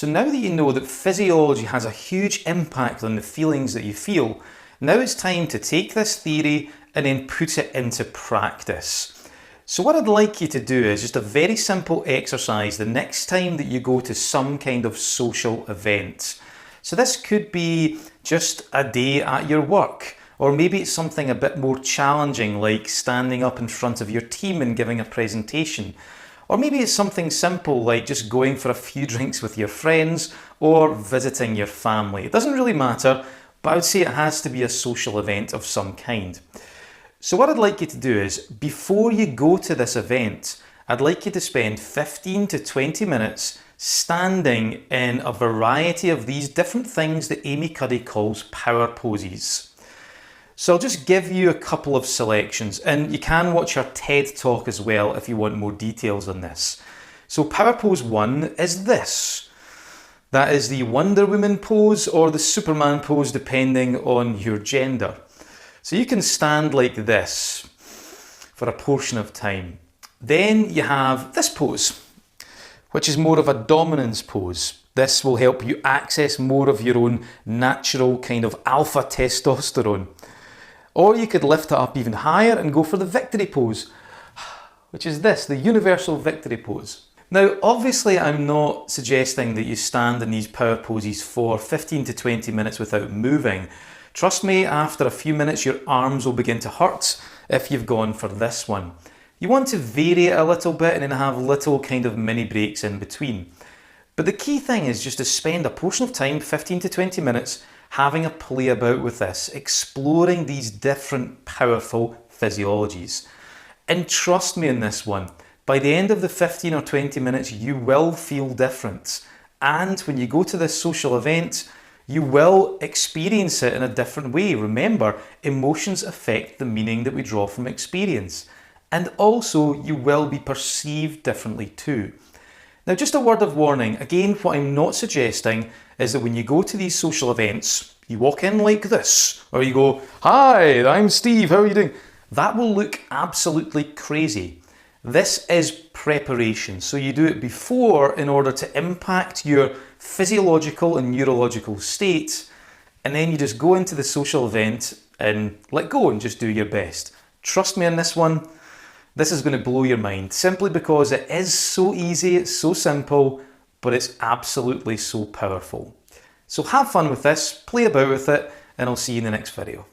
So now that you know that physiology has a huge impact on the feelings that you feel, now it's time to take this theory and then put it into practice. So what I'd like you to do is just a very simple exercise the next time that you go to some kind of social event. So this could be just a day at your work, or maybe it's something a bit more challenging like standing up in front of your team and giving a presentation. Or maybe it's something simple like just going for a few drinks with your friends or visiting your family. It doesn't really matter, but I would say it has to be a social event of some kind. So what I'd like you to do is, before you go to this event, I'd like you to spend 15 to 20 minutes standing in a variety of these different things that Amy Cuddy calls power poses. So I'll just give you a couple of selections, and you can watch our TED talk as well if you want more details on this. So power pose 1 is this. That is the Wonder Woman pose or the Superman pose depending on your gender. So you can stand like this for a portion of time. Then you have this pose, which is more of a dominance pose. This will help you access more of your own natural kind of alpha testosterone. Or you could lift it up even higher and go for the victory pose, which is this, the universal victory pose. Now, obviously, I'm not suggesting that you stand in these power poses for 15 to 20 minutes without moving. Trust me, after a few minutes, your arms will begin to hurt if you've gone for this one. You want to vary it a little bit and then have little kind of mini breaks in between. But the key thing is just to spend a portion of time, 15 to 20 minutes, having a play about with this, exploring these different powerful physiologies. And trust me on this one, by the end of the 15 or 20 minutes, you will feel different. And when you go to this social event, you will experience it in a different way. Remember, emotions affect the meaning that we draw from experience. And also, you will be perceived differently too. Now, just a word of warning. Again, what I'm not suggesting is that when you go to these social events, you walk in like this, or you go, "Hi, I'm Steve, how are you doing?" That will look absolutely crazy. This is preparation. So you do it before in order to impact your physiological and neurological state, and then you just go into the social event and let go and just do your best. Trust me on this one, this is going to blow your mind, simply because it is so easy, it's so simple, but it's absolutely so powerful. So have fun with this, play about with it, and I'll see you in the next video.